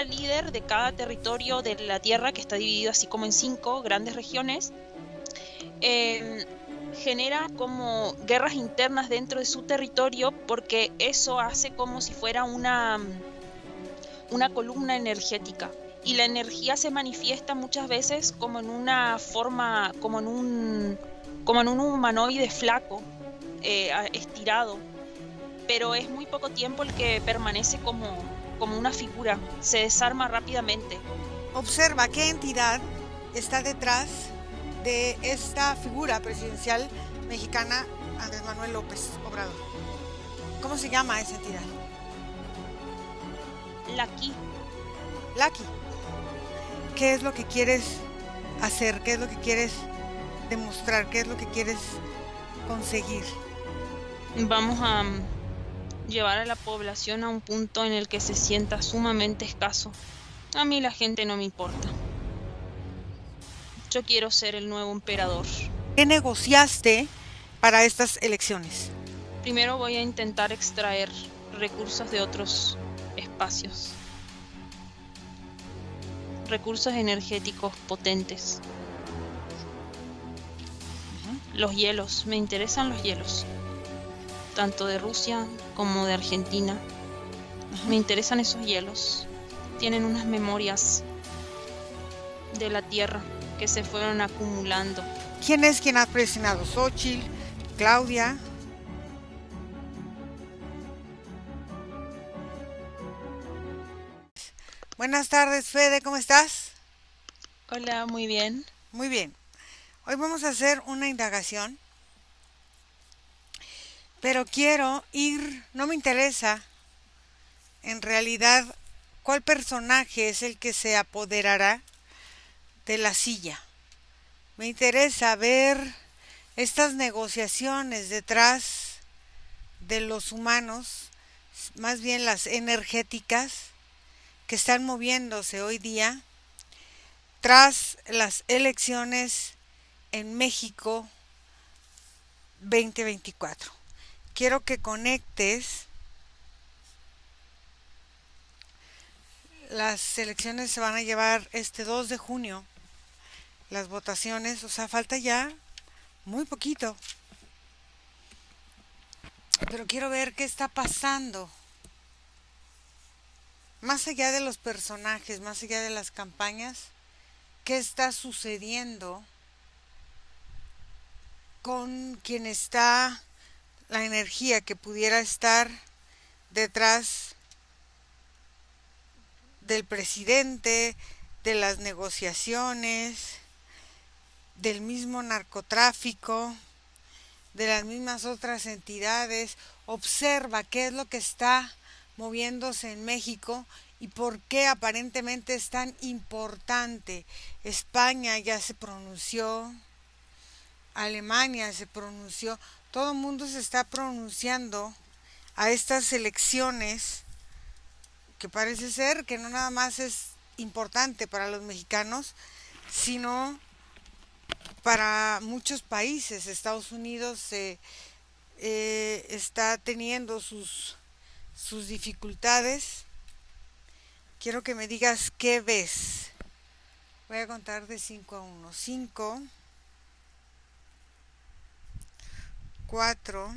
líder de cada territorio de la Tierra, que está dividido así como en 5 grandes regiones, genera como guerras internas dentro de su territorio, porque eso hace como si fuera una columna energética. Y la energía se manifiesta muchas veces como en una forma, como en un humanoide flaco, estirado, pero es muy poco tiempo el que permanece como una figura, se desarma rápidamente. Observa qué entidad está detrás de esta figura presidencial mexicana, Andrés Manuel López Obrador. ¿Cómo se llama esa entidad? Lucky. Lucky. ¿Qué es lo que quieres hacer? ¿Qué es lo que quieres demostrar? ¿Qué es lo que quieres conseguir? Vamos a llevar a la población a un punto en el que se sienta sumamente escaso. A mí la gente no me importa. Yo quiero ser el nuevo emperador. ¿Qué negociaste para estas elecciones? Primero voy a intentar extraer recursos de otros espacios. Recursos energéticos potentes. Los hielos, me interesan los hielos. Tanto de Rusia como de Argentina. Me interesan esos hielos. Tienen unas memorias de la tierra que se fueron acumulando. ¿Quién es quien ha presionado? ¿Xochitl? ¿Claudia? Buenas tardes, Fede, ¿cómo estás? Hola, muy bien. Muy bien. Hoy vamos a hacer una indagación, pero quiero ir, no me interesa en realidad cuál personaje es el que se apoderará de la silla. Me interesa ver estas negociaciones detrás de los humanos, más bien las energéticas, que están moviéndose hoy día tras las elecciones en México 2024. Quiero que conectes. Las elecciones se van a llevar este 2 de junio. Las votaciones, o sea, falta ya muy poquito. Pero quiero ver qué está pasando. Más allá de los personajes, más allá de las campañas, ¿qué está sucediendo con quien está la energía que pudiera estar detrás del presidente, de las negociaciones, del mismo narcotráfico, de las mismas otras entidades? Observa qué es lo que está moviéndose en México y por qué aparentemente es tan importante. España ya se pronunció, Alemania se pronunció, todo el mundo se está pronunciando a estas elecciones, que parece ser que no nada más es importante para los mexicanos, sino para muchos países. Estados Unidos está teniendo sus dificultades. Quiero que me digas qué ves. Voy a contar de 5 a 1. 5, 4,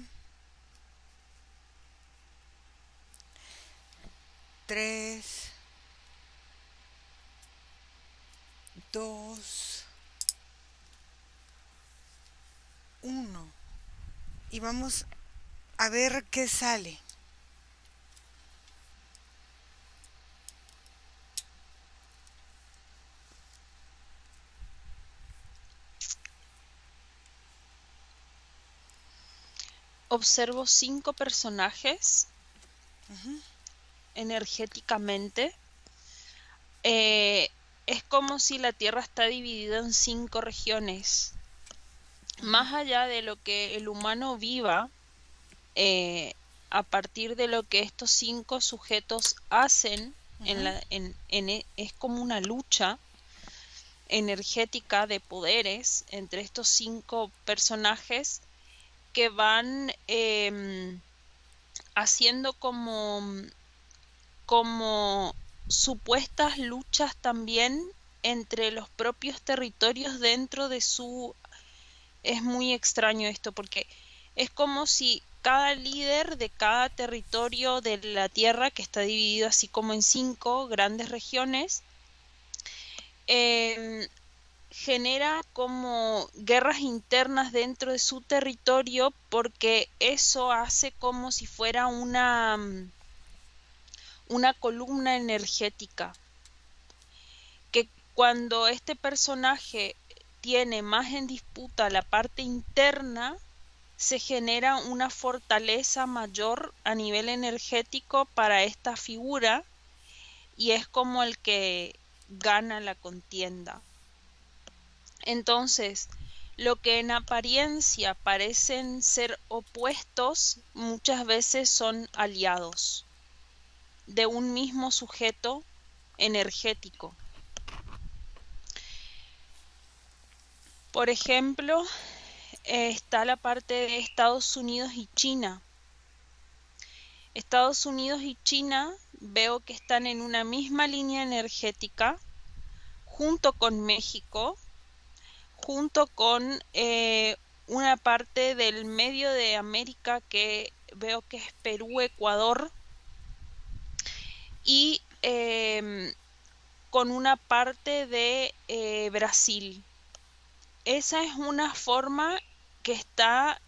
3, 2, 1. Y vamos a ver qué sale. Observo 5 personajes energéticamente. Es como si la Tierra está dividida en 5 regiones. Más allá de lo que el humano viva, a partir de lo que estos 5 sujetos hacen, es como una lucha energética de poderes entre estos 5 personajes que van haciendo como supuestas luchas también entre los propios territorios dentro de su... Es muy extraño esto porque es como si cada líder de cada territorio de la Tierra, que está dividido así como en 5 grandes regiones, genera como guerras internas dentro de su territorio porque eso hace como si fuera una columna energética, que cuando este personaje tiene más en disputa la parte interna, se genera una fortaleza mayor a nivel energético para esta figura y es como el que gana la contienda. Entonces, lo que en apariencia parecen ser opuestos, muchas veces son aliados de un mismo sujeto energético. Por ejemplo, está la parte de Estados Unidos y China. Estados Unidos y China veo que están en una misma línea energética, junto con México, junto con una parte del medio de América que veo que es Perú, Ecuador, y con una parte de Brasil. Esa es una forma que está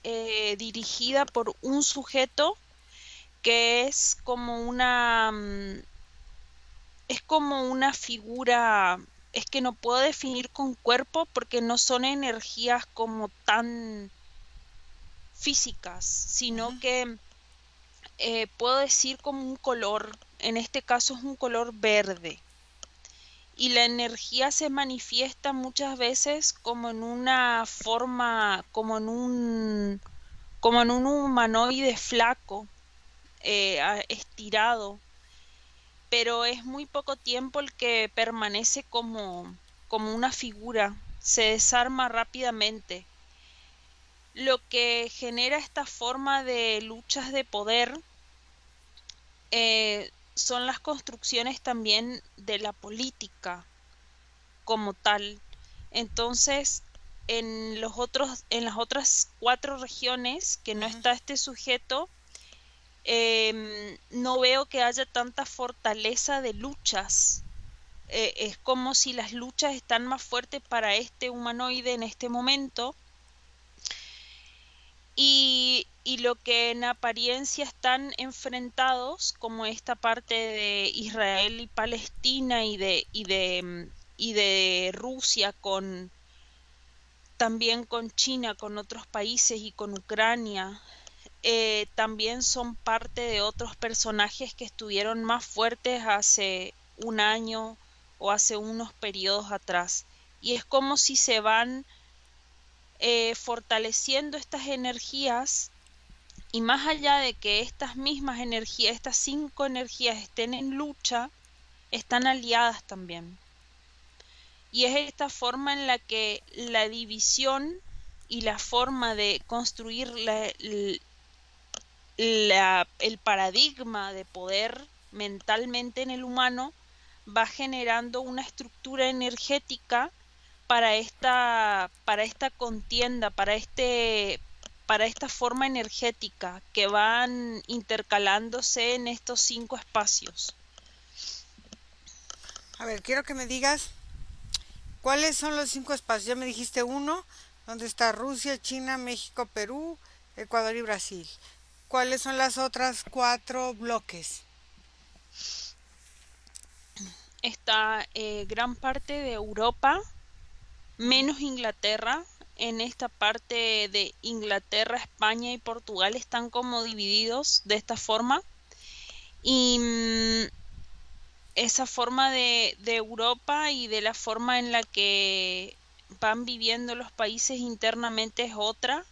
dirigida por un sujeto que es como una figura, es que no puedo definir con cuerpo porque no son energías como tan físicas, sino que puedo decir como un color, en este caso es un color verde. Y la energía se manifiesta muchas veces como en una forma, como en un humanoide flaco, estirado, pero es muy poco tiempo el que permanece como una figura, se desarma rápidamente. Lo que genera esta forma de luchas de poder son las construcciones también de la política como tal. Entonces, en las otras 4 regiones que no está este sujeto, no veo que haya tanta fortaleza de luchas. Es como si las luchas están más fuertes para este humanoide en este momento. Y lo que en apariencia están enfrentados, como esta parte de Israel y Palestina y de Rusia también con China, con otros países y con Ucrania, también son parte de otros personajes que estuvieron más fuertes hace un año o hace unos periodos atrás. Y es como si se van fortaleciendo estas energías, y más allá de que estas mismas energías, estas 5 energías estén en lucha, están aliadas también. Y es esta forma en la que la división y la forma de construir el paradigma de poder mentalmente en el humano va generando una estructura energética para esta contienda, para esta forma energética que van intercalándose en estos 5 espacios. A ver, quiero que me digas cuáles son los 5 espacios. Ya me dijiste uno, donde está Rusia, China, México, Perú, Ecuador y Brasil. ¿Cuáles son las otras 4 bloques? Está gran parte de Europa, menos Inglaterra. En esta parte de Inglaterra, España y Portugal están como divididos de esta forma. Y esa forma de Europa y de la forma en la que van viviendo los países internamente es otra.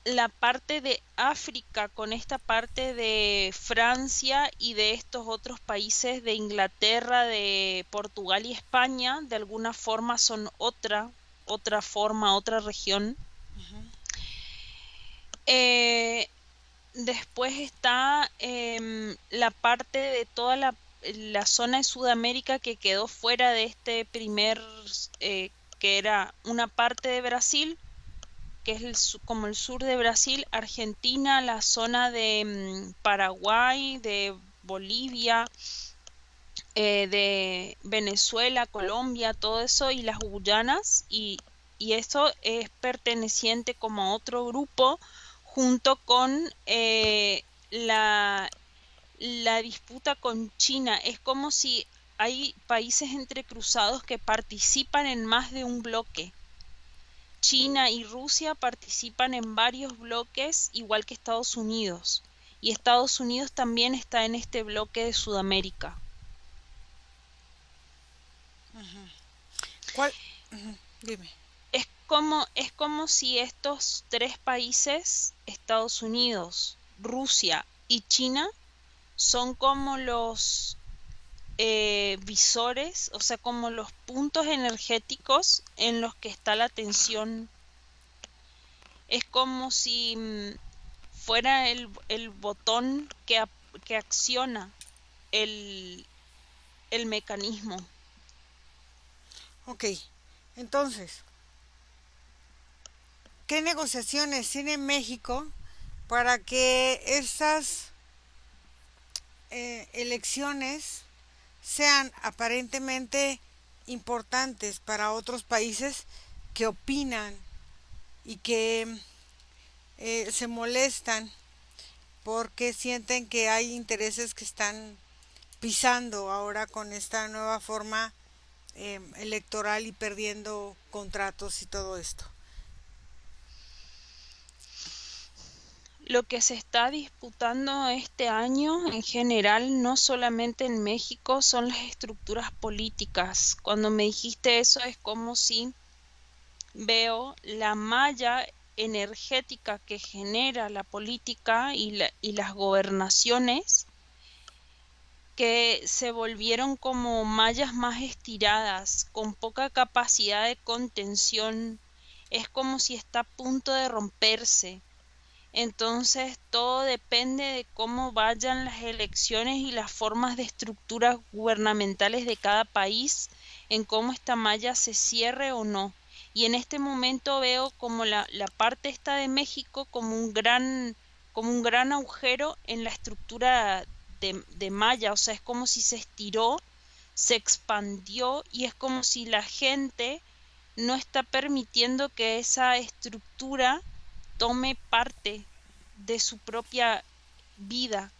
La parte de África con esta parte de Francia y de estos otros países de Inglaterra, de Portugal y España, de alguna forma son otra forma, otra región. Después está la parte de toda la zona de Sudamérica que quedó fuera de este primer, que era una parte de Brasil, que es como el sur de Brasil, Argentina, la zona de Paraguay, de Bolivia, de Venezuela, Colombia, todo eso, y las Guyanas, y eso es perteneciente como a otro grupo junto con la disputa con China. Es como si hay países entrecruzados que participan en más de un bloque. China y Rusia participan en varios bloques, igual que Estados Unidos. Y Estados Unidos también está en este bloque de Sudamérica. ¿Cuál? Dime. Es como si estos tres países, Estados Unidos, Rusia y China, son como los visores, o sea, como los puntos energéticos en los que está la tensión. Es como si fuera el botón que acciona el, el mecanismo. Ok, entonces, ¿qué negociaciones tiene México para que estas elecciones sean aparentemente importantes para otros países que opinan y que se molestan porque sienten que hay intereses que están pisando ahora con esta nueva forma electoral y perdiendo contratos y todo esto? Lo que se está disputando este año en general, no solamente en México, son las estructuras políticas. Cuando me dijiste eso es como si veo la malla energética que genera la política y las gobernaciones que se volvieron como mallas más estiradas, con poca capacidad de contención. Es como si está a punto de romperse. Entonces todo depende de cómo vayan las elecciones y las formas de estructuras gubernamentales de cada país, en cómo esta malla se cierre o no. Y en este momento veo como la parte esta de México como un gran agujero en la estructura de malla, o sea, es como si se estiró, se expandió y es como si la gente no está permitiendo que esa estructura tome parte de su propia vida.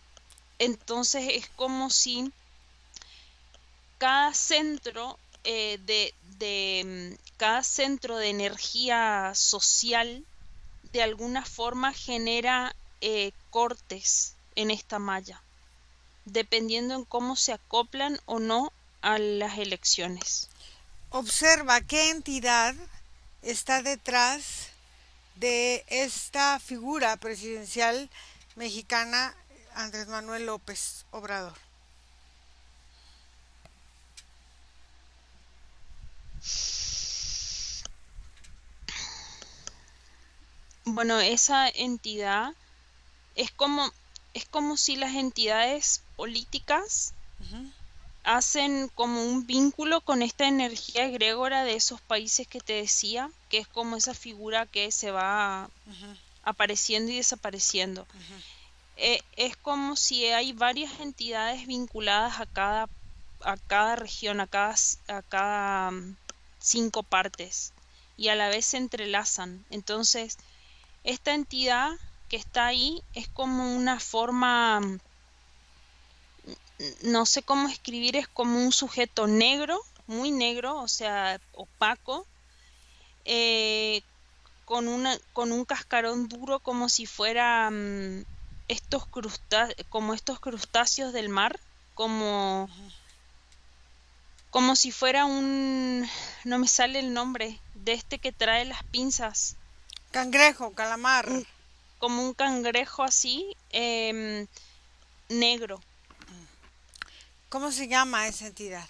Entonces es como si cada centro cada centro de energía social de alguna forma genera cortes en esta malla, dependiendo en cómo se acoplan o no a las elecciones. Observa qué entidad está detrás de esta figura presidencial mexicana, Andrés Manuel López Obrador. Bueno, esa entidad es como, es como si las entidades políticas hacen como un vínculo con esta energía egrégora de esos países que te decía, que es como esa figura que se va apareciendo y desapareciendo. Es como si hay varias entidades vinculadas a cada región, a cada 5 partes, y a la vez se entrelazan. Entonces, esta entidad que está ahí es como una forma, no sé cómo escribir, es como un sujeto negro, muy negro, o sea, opaco, eh, con un cascarón duro como si fuera como estos crustáceos del mar, como, como si fuera no me sale el nombre, de este que trae las pinzas. Cangrejo, calamar. Como un cangrejo así, negro. ¿Cómo se llama esa entidad?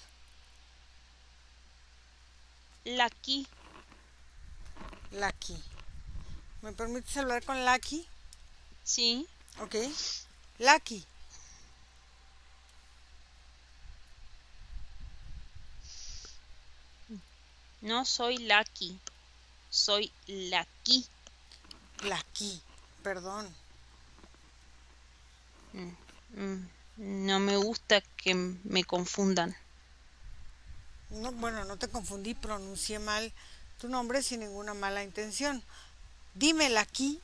Laki. Lucky. ¿Me permites hablar con Lucky? Sí. Ok. Lucky. No soy Lucky, soy Lucky. Lucky. Perdón. Mm, No me gusta que me confundan. No, bueno, no te confundí, pronuncié mal tu nombre sin ninguna mala intención. Dime, Lucky,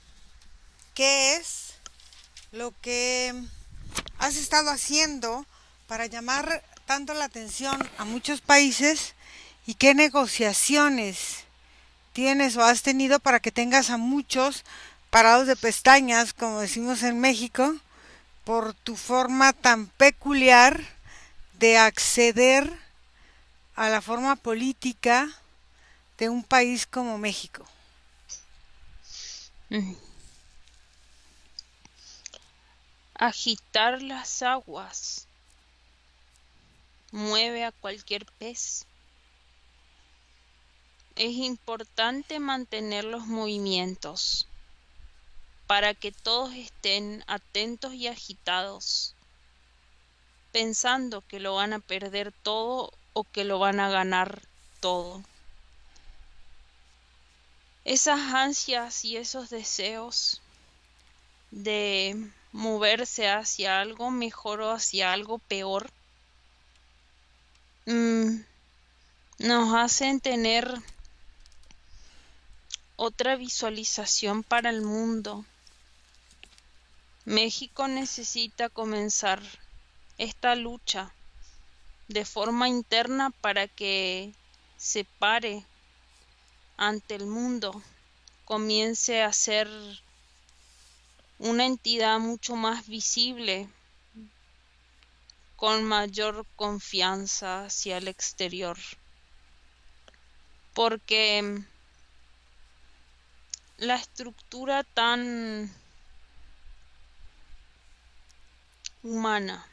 ¿qué es lo que has estado haciendo para llamar tanto la atención a muchos países y qué negociaciones tienes o has tenido para que tengas a muchos parados de pestañas, como decimos en México, por tu forma tan peculiar de acceder a la forma política de un país como México? Mm, Agitar las aguas mueve a cualquier pez. Es importante mantener los movimientos para que todos estén atentos y agitados, pensando que lo van a perder todo o que lo van a ganar todo. Esas ansias y esos deseos de moverse hacia algo mejor o hacia algo peor nos hacen tener otra visualización para el mundo. México necesita comenzar esta lucha de forma interna para que se pare ante el mundo, comience a ser una entidad mucho más visible, con mayor confianza hacia el exterior. Porque la estructura tan humana,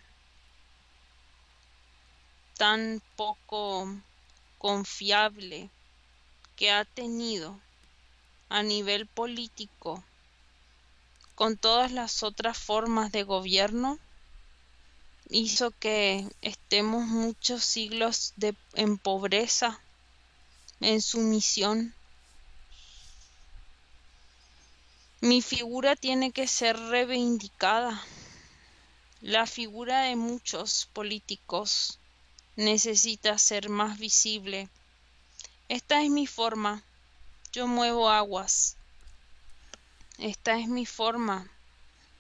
tan poco confiable que ha tenido a nivel político con todas las otras formas de gobierno, hizo que estemos muchos siglos en pobreza, en sumisión. Mi figura tiene que ser reivindicada. La figura de muchos políticos necesita ser más visible. Esta es mi forma. Yo muevo aguas. Esta es mi forma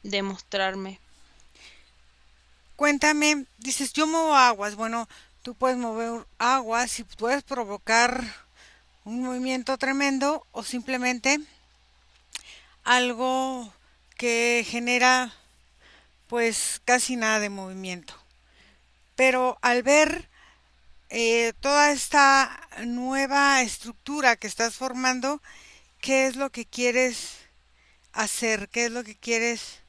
de mostrarme. Cuéntame, dices, yo muevo aguas. Bueno, tú puedes mover aguas y puedes provocar un movimiento tremendo o simplemente algo que genera pues casi nada de movimiento. Pero al ver toda esta nueva estructura que estás formando, ¿qué es lo que quieres hacer? ¿Qué es lo que quieres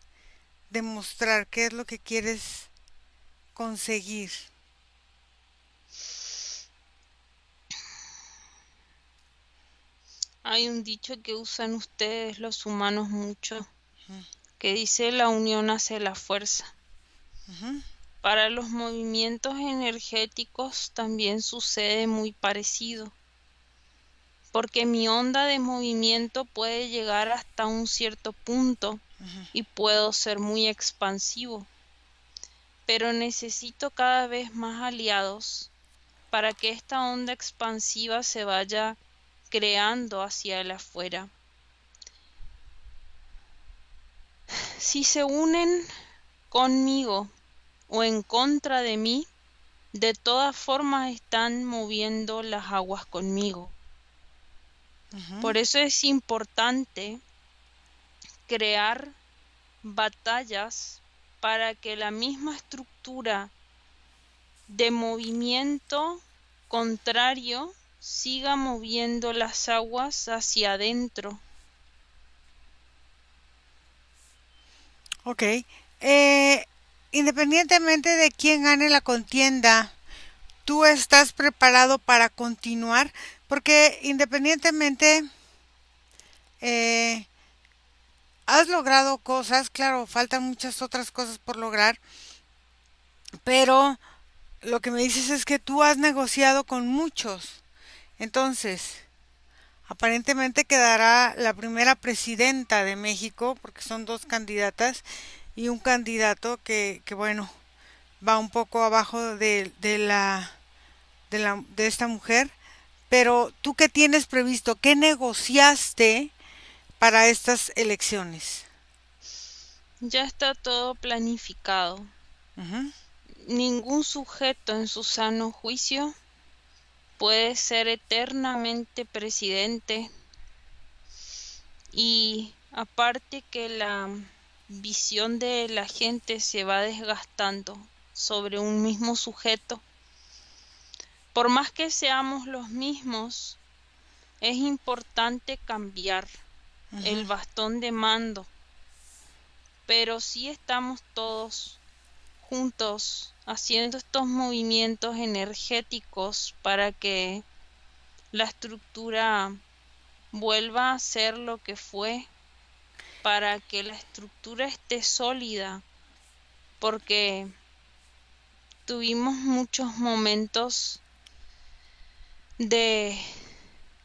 demostrar? ¿Qué es lo que quieres conseguir? Hay un dicho que usan ustedes los humanos mucho, que dice la unión hace la fuerza. Uh-huh. Para los movimientos energéticos también sucede muy parecido, porque mi onda de movimiento puede llegar hasta un cierto punto y puedo ser muy expansivo, pero necesito cada vez más aliados para que esta onda expansiva se vaya creando hacia el afuera. Si se unen conmigo o en contra de mí, de todas formas están moviendo las aguas conmigo. Por eso es importante crear batallas para que la misma estructura de movimiento contrario siga moviendo las aguas hacia adentro. Ok. Independientemente de quién gane la contienda, ¿tú estás preparado para continuar? Porque independientemente has logrado cosas, claro, faltan muchas otras cosas por lograr, pero lo que me dices es que tú has negociado con muchos. Entonces, aparentemente quedará la primera presidenta de México, porque son dos candidatas y un candidato que bueno, va un poco abajo de esta mujer. Pero tú, ¿qué tienes previsto? ¿Qué negociaste para estas elecciones? Ya está todo planificado. Ujú. Ningún sujeto en su sano juicio puede ser eternamente presidente, y aparte que la visión de la gente se va desgastando sobre un mismo sujeto, por más que seamos los mismos, es importante cambiar el bastón de mando, pero sí estamos todos juntos haciendo estos movimientos energéticos para que la estructura vuelva a ser lo que fue, para que la estructura esté sólida, porque tuvimos muchos momentos de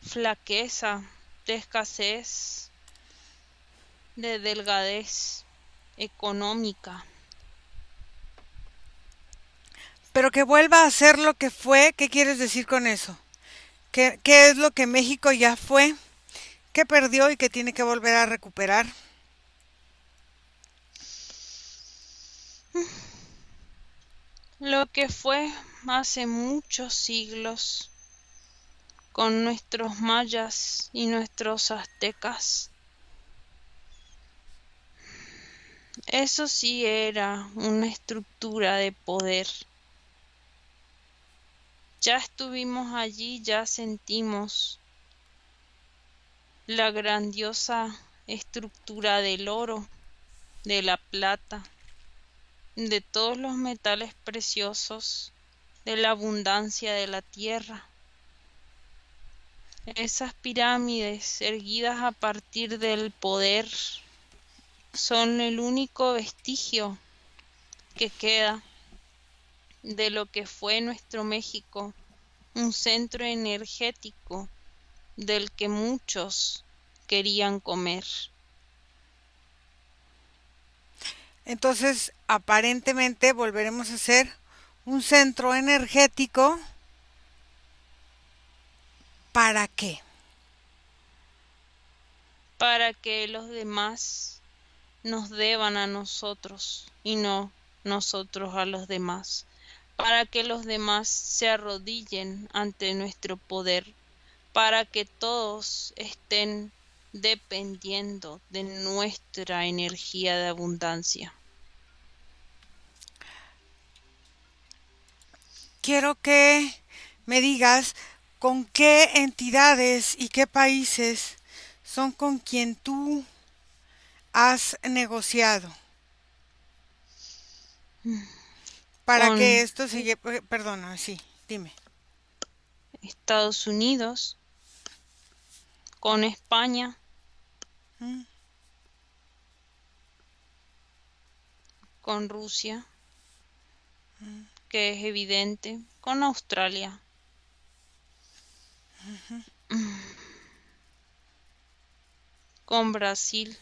flaqueza, de escasez, de delgadez económica. Pero que vuelva a ser lo que fue, ¿qué quieres decir con eso? ¿Qué es lo que México ya fue? ¿Qué perdió y que tiene que volver a recuperar? Lo que fue hace muchos siglos con nuestros mayas y nuestros aztecas. Eso sí era una estructura de poder. Ya estuvimos allí, ya sentimos la grandiosa estructura del oro, de la plata, de todos los metales preciosos, de la abundancia de la tierra. Esas pirámides erguidas a partir del poder son el único vestigio que queda de lo que fue nuestro México, un centro energético del que muchos querían comer. Entonces, aparentemente volveremos a ser un centro energético. ¿Para qué? Para que los demás nos deban a nosotros y no nosotros a los demás, para que los demás se arrodillen ante nuestro poder, para que todos estén dependiendo de nuestra energía de abundancia. Quiero que me digas con qué entidades y qué países son con quien tú has negociado para que Con esto se lleve. Perdona, sí, dime. Estados Unidos, con España, Mm, con Rusia, que es evidente, con Australia, con Brasil,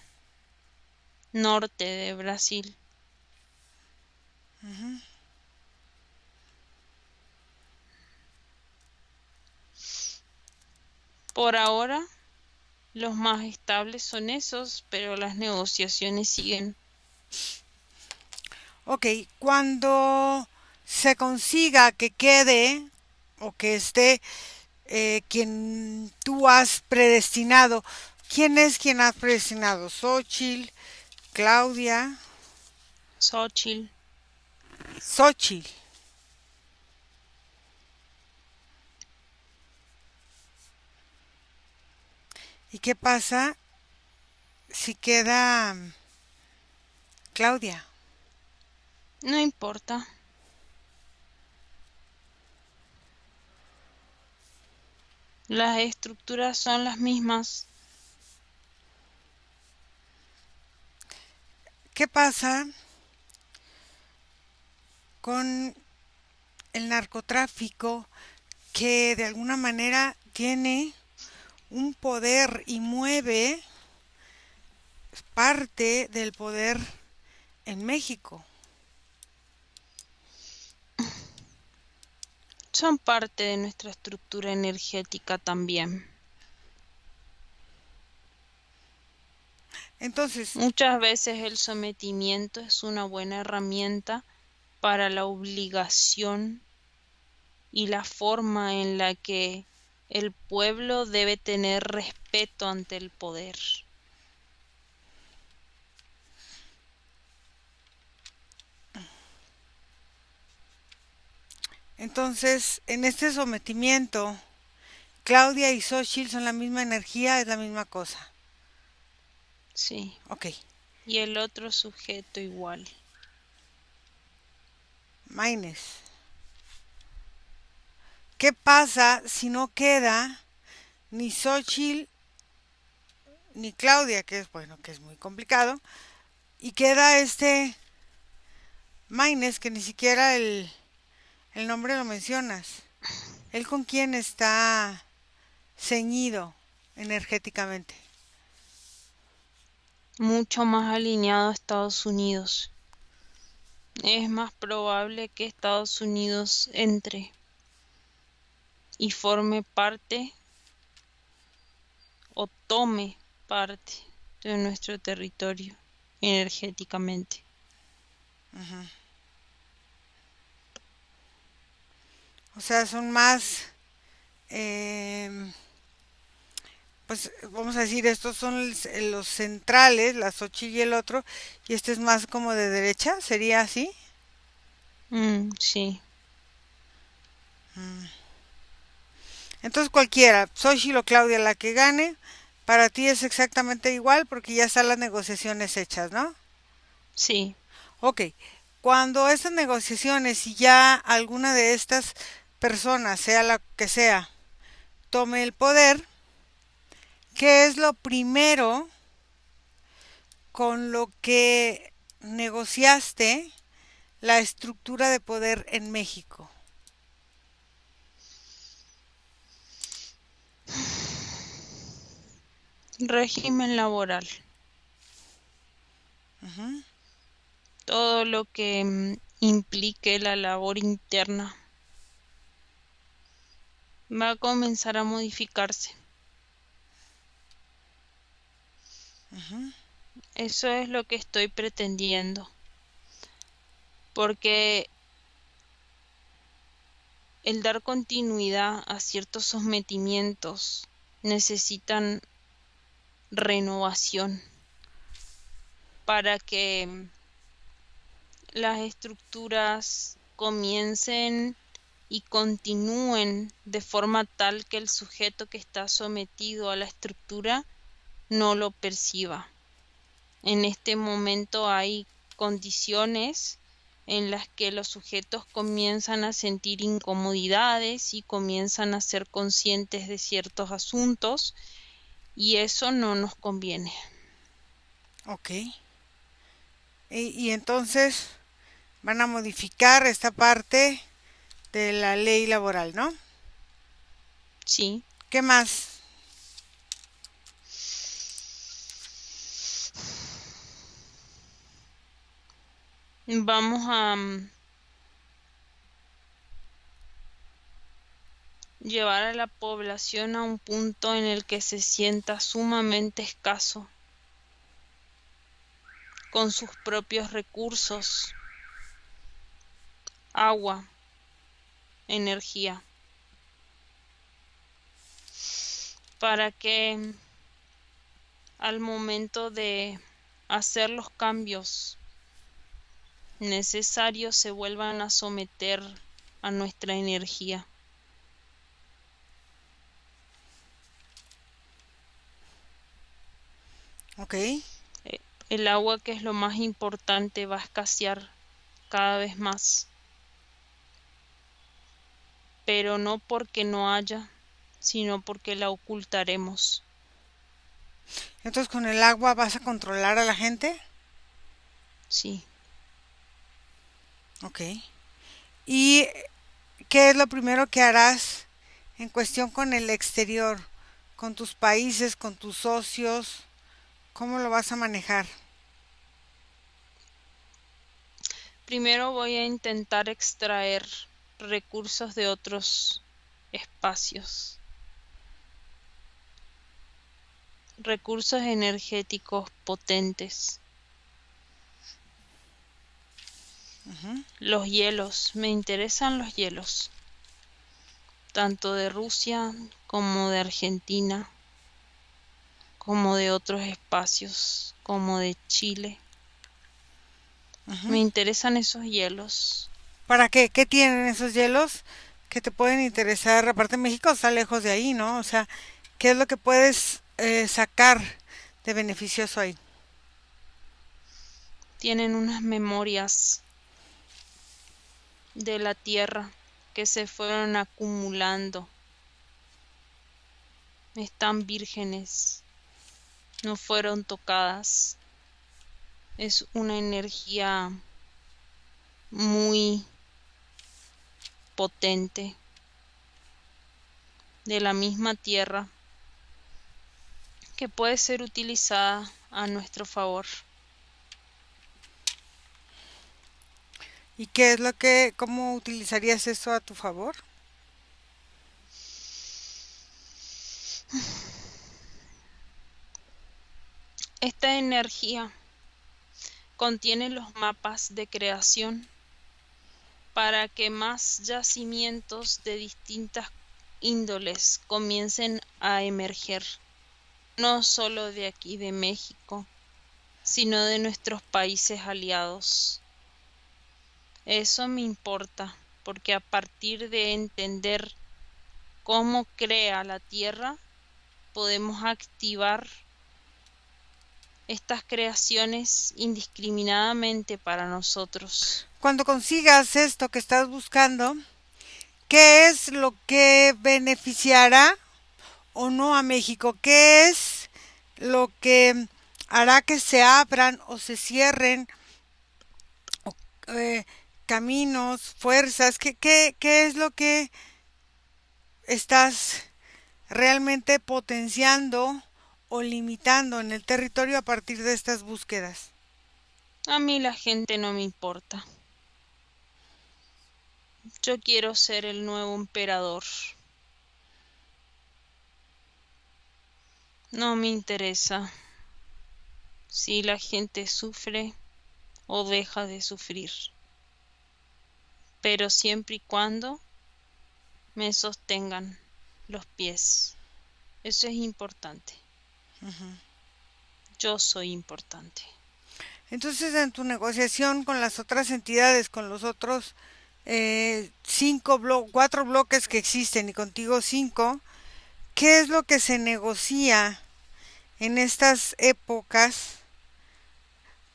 norte de Brasil. Por ahora, los más estables son esos, pero las negociaciones siguen. Ok, cuando se consiga que quede o que esté quien tú has predestinado, ¿quién es quien has predestinado? Xochitl, Claudia, Xochitl, Xochitl. ¿Y qué pasa si queda Claudia? no importa. Las estructuras son las mismas. ¿Qué pasa con el narcotráfico que de alguna manera tiene un poder y mueve parte del poder en México? Son parte de nuestra estructura energética también. Entonces, Muchas veces el sometimiento es una buena herramienta para la obligación y la forma en la que el pueblo debe tener respeto ante el poder. entonces, en este sometimiento, Claudia y Xochitl son la misma energía, es la misma cosa. Sí. Ok. Y el otro sujeto igual. Maines. ¿Qué pasa si no queda ni Xochitl ni Claudia, que es bueno, que es muy complicado, y queda este Maines, que ni siquiera el nombre lo mencionas? ¿Él con quién está ceñido energéticamente? Mucho más alineado a Estados Unidos. Es más probable que Estados Unidos entre y forme parte o tome parte de nuestro territorio energéticamente. O sea, son más, pues vamos a decir, estos son los centrales, la Xochitl y el otro, y este es más como de derecha, ¿sería así? Sí, Entonces cualquiera, Xochitl o Claudia, la que gane, para ti es exactamente igual porque ya están las negociaciones hechas, ¿no? sí. Ok, cuando estas negociaciones y ya alguna de estas personas, sea la que sea, tome el poder, ¿qué es lo primero con lo que negociaste la estructura de poder en México? Régimen laboral. Ujú. Todo lo que implique la labor interna va a comenzar a modificarse. Eso es lo que estoy pretendiendo. Porque el dar continuidad a ciertos sometimientos necesitan renovación para que las estructuras comiencen y continúen de forma tal que el sujeto que está sometido a la estructura no lo perciba. En este momento hay condiciones en las que los sujetos comienzan a sentir incomodidades y comienzan a ser conscientes de ciertos asuntos y eso no nos conviene. Ok. Y entonces van a modificar esta parte de la ley laboral, ¿no? Sí. ¿Qué más? Vamos a llevar a la población a un punto en el que se sienta sumamente escaso con sus propios recursos, agua, energía, para que al momento de hacer los cambios necesarios se vuelvan a someter a nuestra energía. Ok. El agua, que es lo más importante, va a escasear cada vez más, pero no porque no haya, sino porque la ocultaremos. Entonces con el agua vas a controlar a la gente. Sí. Ok. ¿Y qué es lo primero que harás en cuestión con el exterior, con tus países, con tus socios? ¿Cómo lo vas a manejar? Primero voy a intentar extraer recursos de otros espacios, recursos energéticos potentes. Los hielos, me interesan los hielos, tanto de Rusia como de Argentina, como de otros espacios, como de Chile. Me interesan esos hielos. ¿Para qué? ¿Qué tienen esos hielos que te pueden interesar? Aparte, México está lejos de ahí, ¿no? O sea, ¿qué es lo que puedes sacar de beneficioso ahí? Tienen unas memorias de la tierra que se fueron acumulando. Están vírgenes, no fueron tocadas. Es una energía muy potente de la misma tierra que puede ser utilizada a nuestro favor. ¿Y cómo utilizarías eso a tu favor? Esta energía contiene los mapas de creación para que más yacimientos de distintas índoles comiencen a emerger, no solo de aquí de México, sino de nuestros países aliados. Eso me importa, porque a partir de entender cómo crea la Tierra, podemos activar estas creaciones indiscriminadamente para nosotros. Cuando consigas esto que estás buscando, ¿qué es lo que beneficiará o no a México? ¿Qué es lo que hará que se abran o se cierren eh, caminos, fuerzas? ¿Qué es lo que estás realmente potenciando o limitando en el territorio a partir de estas búsquedas? A mí la gente no me importa. Yo quiero ser el nuevo emperador. No me interesa si la gente sufre o deja de sufrir, pero siempre y cuando me sostengan los pies. Eso es importante. Yo soy importante. Entonces, en tu negociación con las otras entidades, con los otros 4 bloques que existen y contigo 5, ¿qué es lo que se negocia en estas épocas,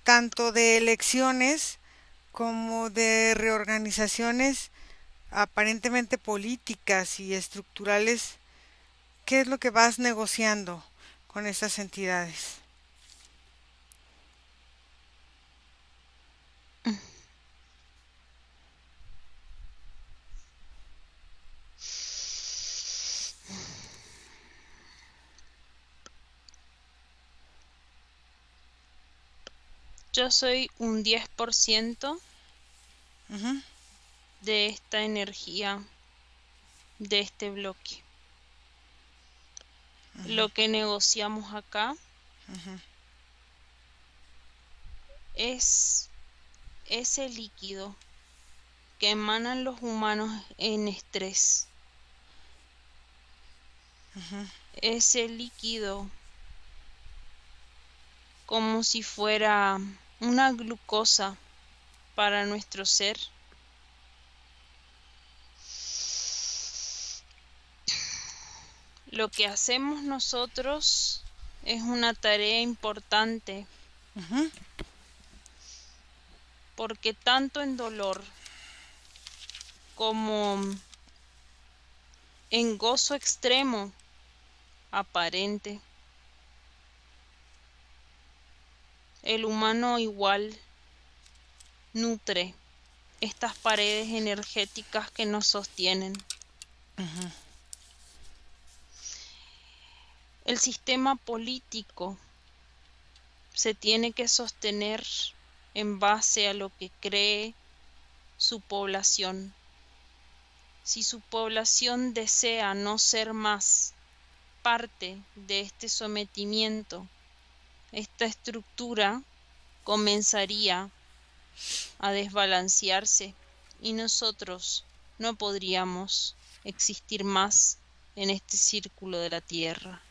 tanto de elecciones como de reorganizaciones aparentemente políticas y estructurales? ¿Qué es lo que vas negociando con estas entidades? Yo soy un 10% Ujú. de esta energía, de este bloque. Lo que negociamos acá es ese líquido que emanan los humanos en estrés. Ese líquido como si fuera una glucosa para nuestro ser. Lo que hacemos nosotros es una tarea importante, porque tanto en dolor como en gozo extremo aparente, el humano igual nutre estas paredes energéticas que nos sostienen. El sistema político se tiene que sostener en base a lo que cree su población. Si su población desea no ser más parte de este sometimiento, esta estructura comenzaría a desbalancearse y nosotros no podríamos existir más en este círculo de la Tierra.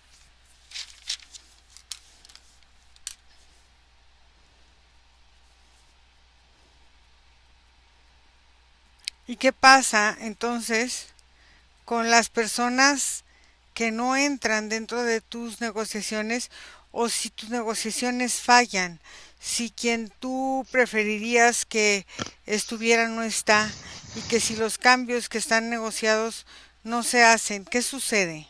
¿Y qué pasa entonces con las personas que no entran dentro de tus negociaciones o si tus negociaciones fallan? Si quien tú preferirías que estuviera no está y que si los cambios que están negociados no se hacen, ¿qué sucede?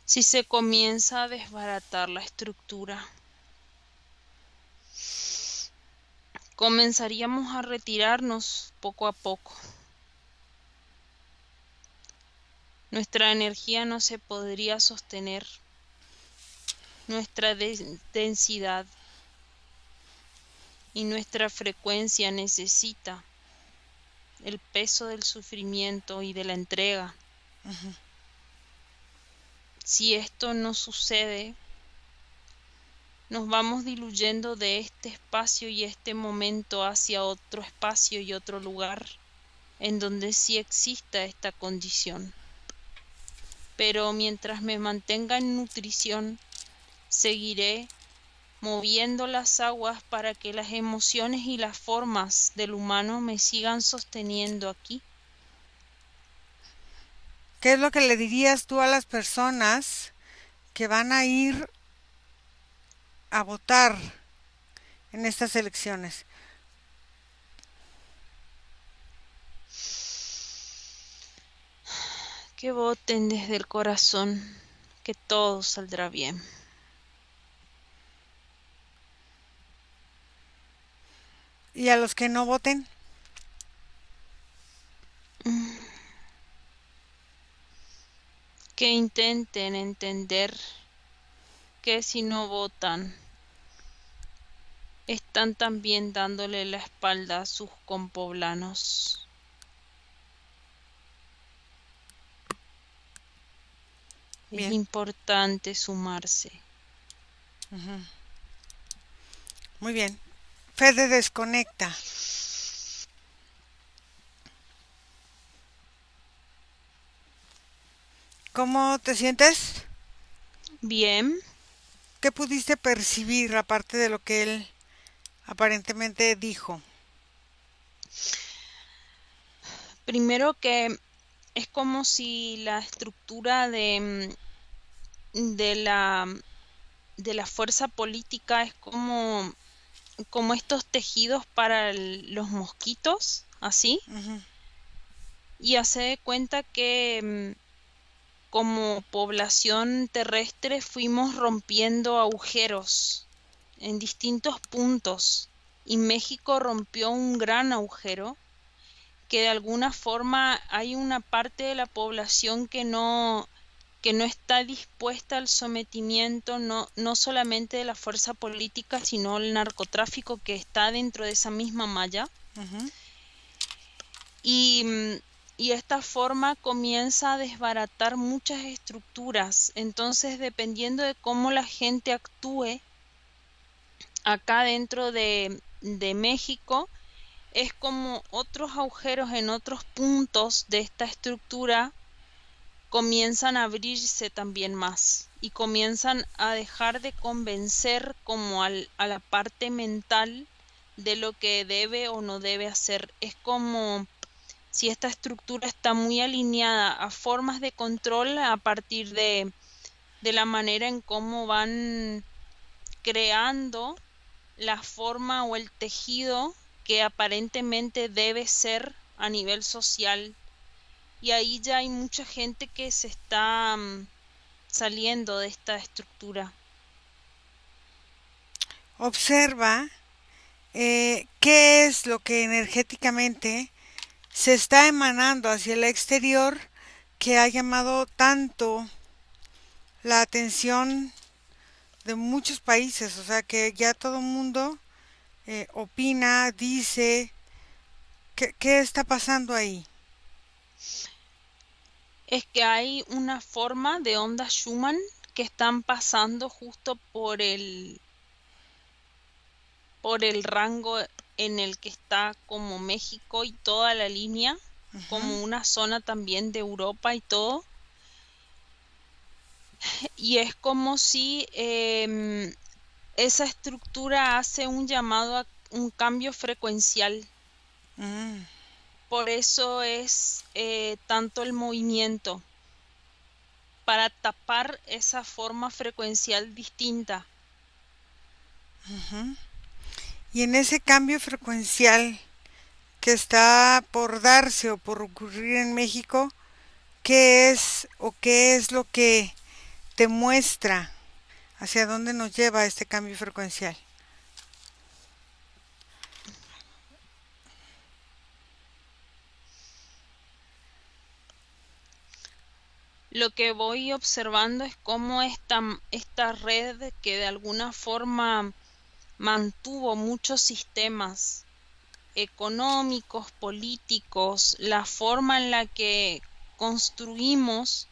Si se comienza a desbaratar la estructura, comenzaríamos a retirarnos poco a poco. Nuestra energía no se podría sostener, nuestra densidad y nuestra frecuencia necesita el peso del sufrimiento y de la entrega. Si esto no sucede, nos vamos diluyendo de este espacio y este momento hacia otro espacio y otro lugar en donde sí exista esta condición. Pero mientras me mantenga en nutrición, seguiré moviendo las aguas para que las emociones y las formas del humano me sigan sosteniendo aquí. ¿Qué es lo que le dirías tú a las personas que van a ir a votar en estas elecciones? Que voten desde el corazón, que todo saldrá bien. ¿Y a los que no voten? Que intenten entender que si no votan, están también dándole la espalda a sus compoblanos. Bien. Es importante sumarse. Muy bien. Fede desconecta. ¿Cómo te sientes? Bien. ¿Qué pudiste percibir aparte de lo que él aparentemente dijo? Primero que es como si la estructura de la fuerza política es como estos tejidos para los mosquitos, así. Y hace de cuenta que como población terrestre fuimos rompiendo agujeros en distintos puntos y México rompió un gran agujero que de alguna forma hay una parte de la población que no está dispuesta al sometimiento, no solamente de la fuerza política, sino el narcotráfico que está dentro de esa misma malla. Y esta forma comienza a desbaratar muchas estructuras. Entonces, dependiendo de cómo la gente actúe acá dentro de México, es como otros agujeros en otros puntos de esta estructura comienzan a abrirse también más y comienzan a dejar de convencer como a la parte mental de lo que debe o no debe hacer. Es como si esta estructura está muy alineada a formas de control a partir de la manera en cómo van creando la forma o el tejido que aparentemente debe ser a nivel social y ahí ya hay mucha gente que se está saliendo de esta estructura. Observa qué es lo que energéticamente se está emanando hacia el exterior que ha llamado tanto la atención de muchos países, o sea que ya todo el mundo opina, dice, ¿qué está pasando ahí? Es que hay una forma de ondas Schumann que están pasando justo por el rango en el que está como México y toda la línea, Ujú. como una zona también de Europa y todo. Y es como si esa estructura hace un llamado a un cambio frecuencial. Mm, Por eso es tanto el movimiento, para tapar esa forma frecuencial distinta. ujú. Y en ese cambio frecuencial que está por darse o por ocurrir en México, ¿qué es o qué es lo que te muestra hacia dónde nos lleva este cambio frecuencial? Lo que voy observando es cómo esta red que de alguna forma mantuvo muchos sistemas económicos, políticos, la forma en la que construimos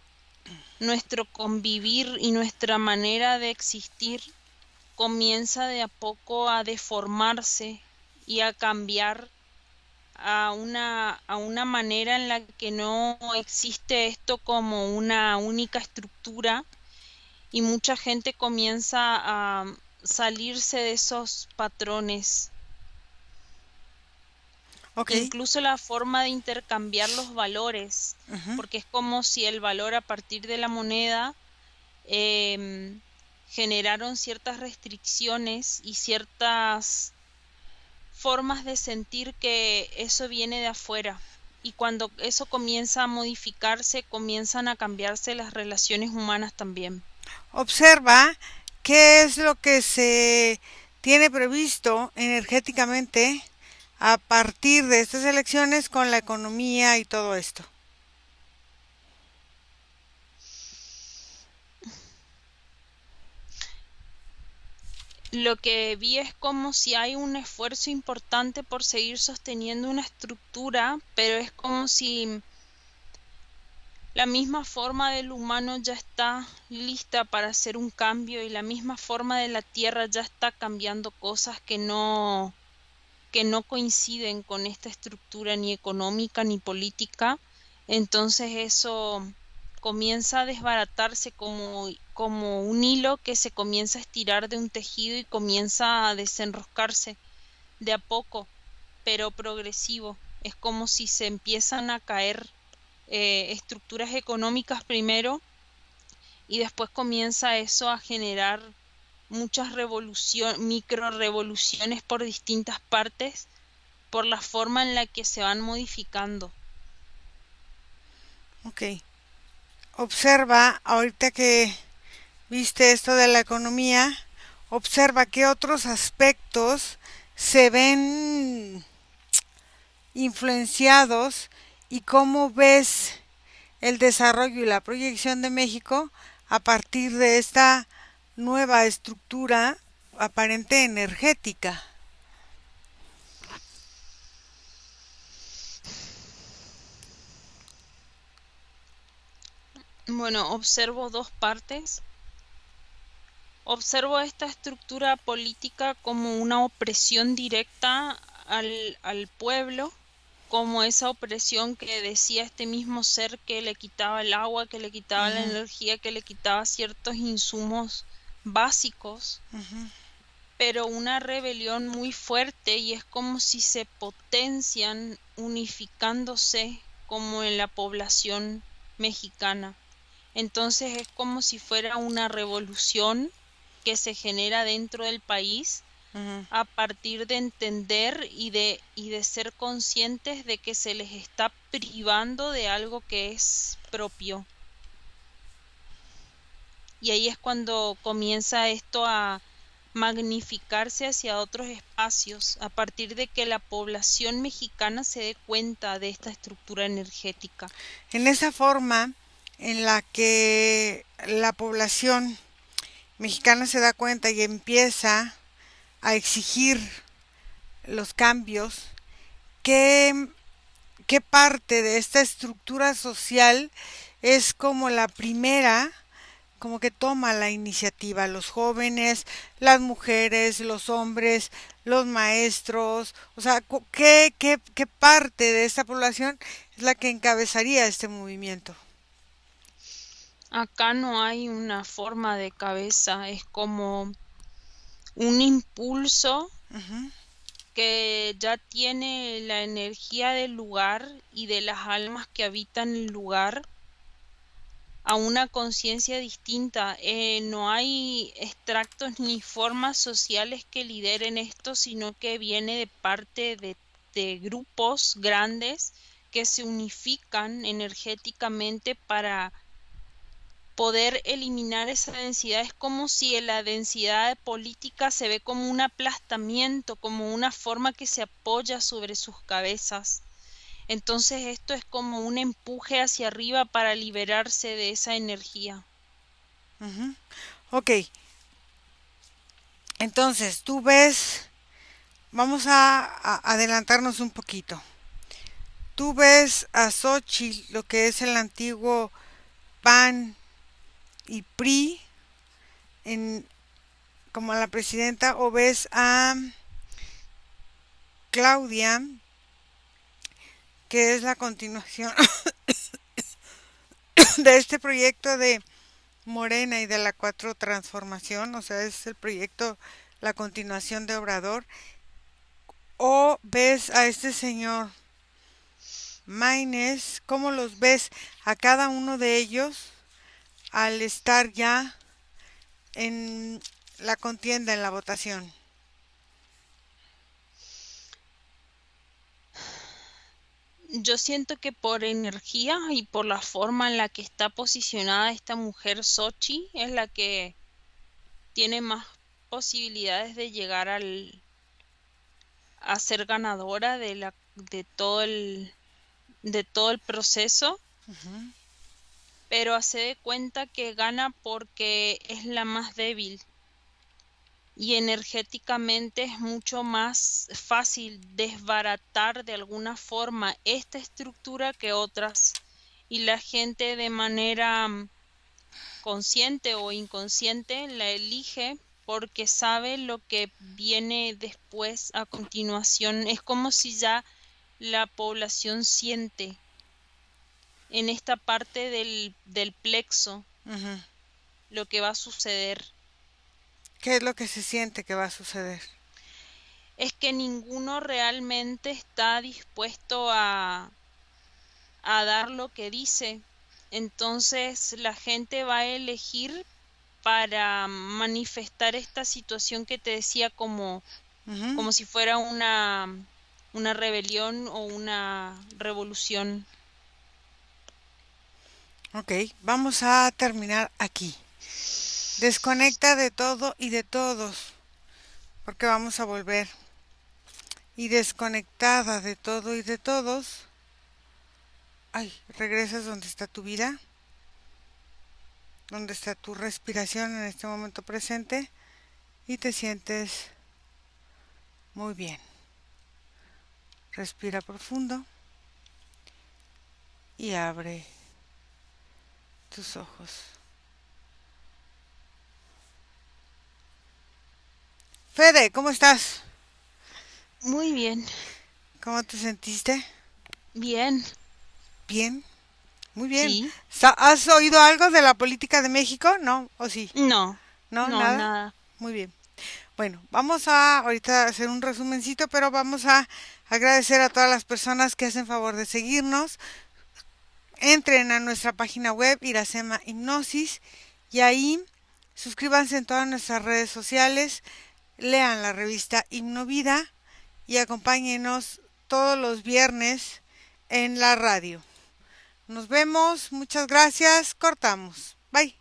nuestro convivir y nuestra manera de existir comienza de a poco a deformarse y a cambiar a una manera en la que no existe esto como una única estructura y mucha gente comienza a salirse de esos patrones. Ok. Incluso la forma de intercambiar los valores, Ujú. porque es como si el valor a partir de la moneda generaron ciertas restricciones y ciertas formas de sentir que eso viene de afuera. Y cuando eso comienza a modificarse, comienzan a cambiarse las relaciones humanas también. Observa qué es lo que se tiene previsto energéticamente a partir de estas elecciones con la economía y todo esto. Lo que vi es como si hay un esfuerzo importante por seguir sosteniendo una estructura, pero es como si la misma forma del humano ya está lista para hacer un cambio y la misma forma de la Tierra ya está cambiando cosas que no coinciden con esta estructura ni económica ni política. Entonces eso comienza a desbaratarse como un hilo que se comienza a estirar de un tejido y comienza a desenroscarse de a poco, pero progresivo. Es como si se empiezan a caer estructuras económicas primero y después comienza eso a generar muchas micro revoluciones por distintas partes por la forma en la que se van modificando. Ok. Observa, ahorita que viste esto de la economía, observa qué otros aspectos se ven influenciados y cómo ves el desarrollo y la proyección de México a partir de esta nueva estructura aparente energética. Bueno, observo dos partes. Observo esta estructura política como una opresión directa al pueblo, como esa opresión que decía este mismo ser que le quitaba el agua, que le quitaba la Ujú, energía, que le quitaba ciertos insumos básicos, ujú. pero una rebelión muy fuerte y es como si se potencian unificándose como en la población mexicana. Entonces es como si fuera una revolución que se genera dentro del país Ujú. a partir de entender y de ser conscientes de que se les está privando de algo que es propio. Y ahí es cuando comienza esto a magnificarse hacia otros espacios, a partir de que la población mexicana se dé cuenta de esta estructura energética. En esa forma en la que la población mexicana se da cuenta y empieza a exigir los cambios, ¿qué, qué parte de esta estructura social es como la primera, como que toma la iniciativa? Los jóvenes, las mujeres, los hombres, los maestros, o sea, ¿qué parte de esta población es la que encabezaría este movimiento? Acá no hay una forma de cabeza, es como un impulso Ujú. que ya tiene la energía del lugar y de las almas que habitan el lugar a una conciencia distinta. No hay extractos ni formas sociales que lideren esto, sino que viene de parte de grupos grandes que se unifican energéticamente para poder eliminar esa densidad. Es como si la densidad política se ve como un aplastamiento, como una forma que se apoya sobre sus cabezas. Entonces esto es como un empuje hacia arriba para liberarse de esa energía. Ujú. Ok, entonces tú ves, vamos a adelantarnos un poquito. Tú ves a Xochitl, lo que es el antiguo PAN y PRI, en, como la presidenta, o ves a Claudia, que es la continuación de este proyecto de Morena y de la Cuatro Transformación, o sea, es el proyecto, la continuación de Obrador, o ves a este señor Maines, ¿cómo los ves a cada uno de ellos al estar ya en la contienda, en la votación? Yo siento que por energía y por la forma en la que está posicionada esta mujer Sochi es la que tiene más posibilidades de llegar a ser ganadora de todo el proceso, Ujú. pero hace de cuenta que gana porque es la más débil y energéticamente es mucho más fácil desbaratar de alguna forma esta estructura que otras. Y la gente de manera consciente o inconsciente la elige porque sabe lo que viene después a continuación. Es como si ya la población siente en esta parte del plexo Ujú. lo que va a suceder. ¿Qué es lo que se siente que va a suceder? Es que ninguno realmente está dispuesto a dar lo que dice. Entonces la gente va a elegir para manifestar esta situación que te decía Ujú. como si fuera una rebelión o una revolución. Ok, vamos a terminar aquí. Desconecta de todo y de todos, porque vamos a volver. Y desconectada de todo y de todos, ay, regresas donde está tu vida, donde está tu respiración en este momento presente y te sientes muy bien. Respira profundo y abre tus ojos. Fede, ¿cómo estás? Muy bien, ¿Cómo te sentiste? bien, Bien, muy bien. sí, ¿Has oído algo de la política de México? ¿No? ¿O sí? no, ¿No? no, ¿Nada? nada. Muy bien. Bueno, vamos a ahorita hacer un resumencito, pero vamos a agradecer a todas las personas que hacen favor de seguirnos. Entren a nuestra página web Iracema Hipnosis y ahí suscríbanse en todas nuestras redes sociales. lean la revista Himnovida y acompáñenos todos los viernes en la radio. Nos vemos, muchas gracias, cortamos. Bye.